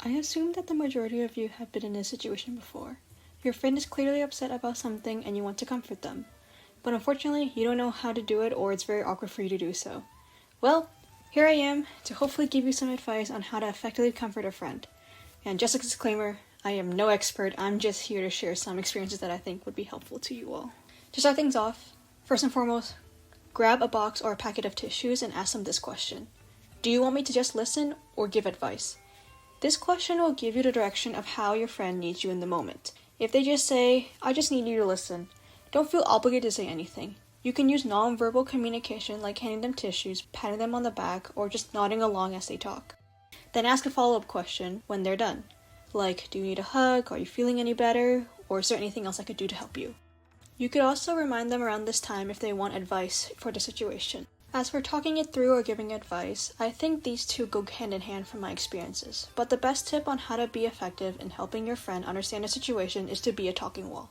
I assume that the majority of you have been in this situation before. Your friend is clearly upset about something and you want to comfort them. But unfortunately, you don't know how to do it, or it's very awkward for you to do so. Well, here I am to hopefully give you some advice on how to effectively comfort a friend. And just a disclaimer, I am no expert, I'm just here to share some experiences that I think would be helpful to you all. To start things off, first and foremost, grab a box or a packet of tissues and ask them this question. Do you want me to just listen or give advice? This question will give you the direction of how your friend needs you in the moment. If they just say, I just need you to listen, don't feel obligated to say anything. You can use non-verbal communication like handing them tissues, patting them on the back, or just nodding along as they talk. Then ask a follow-up question when they're done. Like, do you need a hug? Are you feeling any better? Or is there anything else I could do to help you? You could also remind them around this time if they want advice for the situation. As for talking it through or giving advice, I think these two go hand in hand from my experiences. But the best tip on how to be effective in helping your friend understand a situation is to be a talking wall.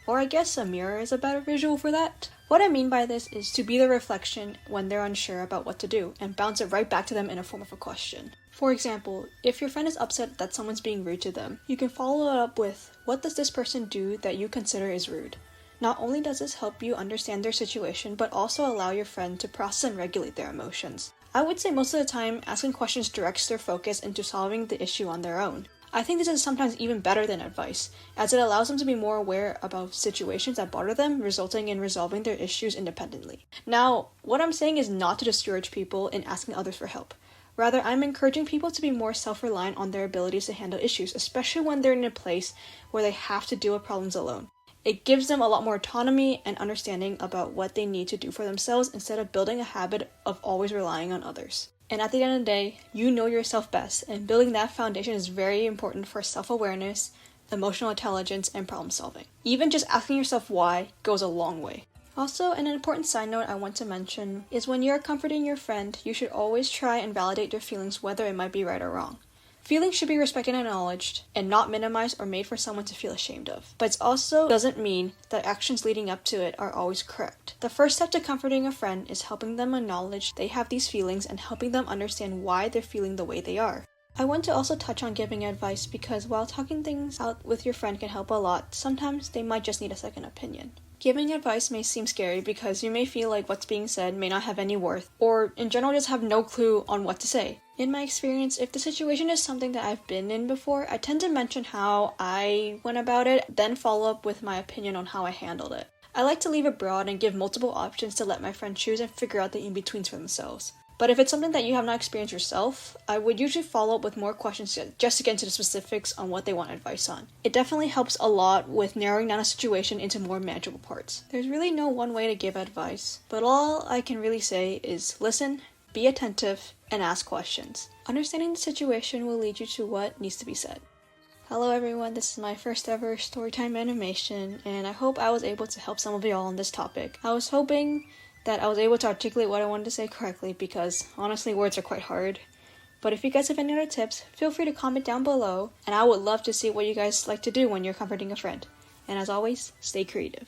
Or I guess a mirror is a better visual for that. What I mean by this is to be the reflection when they're unsure about what to do, and bounce it right back to them in a form of a question. For example, if your friend is upset that someone's being rude to them, you can follow it up with, what does this person do that you consider is rude? Not only does this help you understand their situation, but also allow your friend to process and regulate their emotions. I would say most of the time, asking questions directs their focus into solving the issue on their own. I think this is sometimes even better than advice, as it allows them to be more aware about situations that bother them, resulting in resolving their issues independently. Now, what I'm saying is not to discourage people in asking others for help. Rather, I'm encouraging people to be more self-reliant on their abilities to handle issues, especially when they're in a place where they have to deal with problems alone. It gives them a lot more autonomy and understanding about what they need to do for themselves instead of building a habit of always relying on others. And at the end of the day, you know yourself best, and building that foundation is very important for self-awareness, emotional intelligence, and problem solving. Even just asking yourself why goes a long way. Also, an important side note I want to mention is when you're comforting your friend, you should always try and validate their feelings, whether it might be right or wrong. Feelings should be respected and acknowledged, and not minimized or made for someone to feel ashamed of. But it also doesn't mean that actions leading up to it are always correct. The first step to comforting a friend is helping them acknowledge they have these feelings and helping them understand why they're feeling the way they are. I want to also touch on giving advice because while talking things out with your friend can help a lot, sometimes they might just need a second opinion. Giving advice may seem scary because you may feel like what's being said may not have any worth, or in general just have no clue on what to say. In my experience, if the situation is something that I've been in before, I tend to mention how I went about it, then follow up with my opinion on how I handled it. I like to leave it broad and give multiple options to let my friend choose and figure out the in-betweens for themselves. But if it's something that you have not experienced yourself, I would usually follow up with more questions just to get into the specifics on what they want advice on. It definitely helps a lot with narrowing down a situation into more manageable parts. There's really no one way to give advice, but all I can really say is listen, be attentive, and ask questions. Understanding the situation will lead you to what needs to be said. Hello everyone, this is my first ever Storytime animation, and I hope I was able to help some of y'all on this topic. I was hoping that I was able to articulate what I wanted to say correctly because honestly words are quite hard. But if you guys have any other tips, feel free to comment down below, and I would love to see what you guys like to do when you're comforting a friend. And as always, stay creative.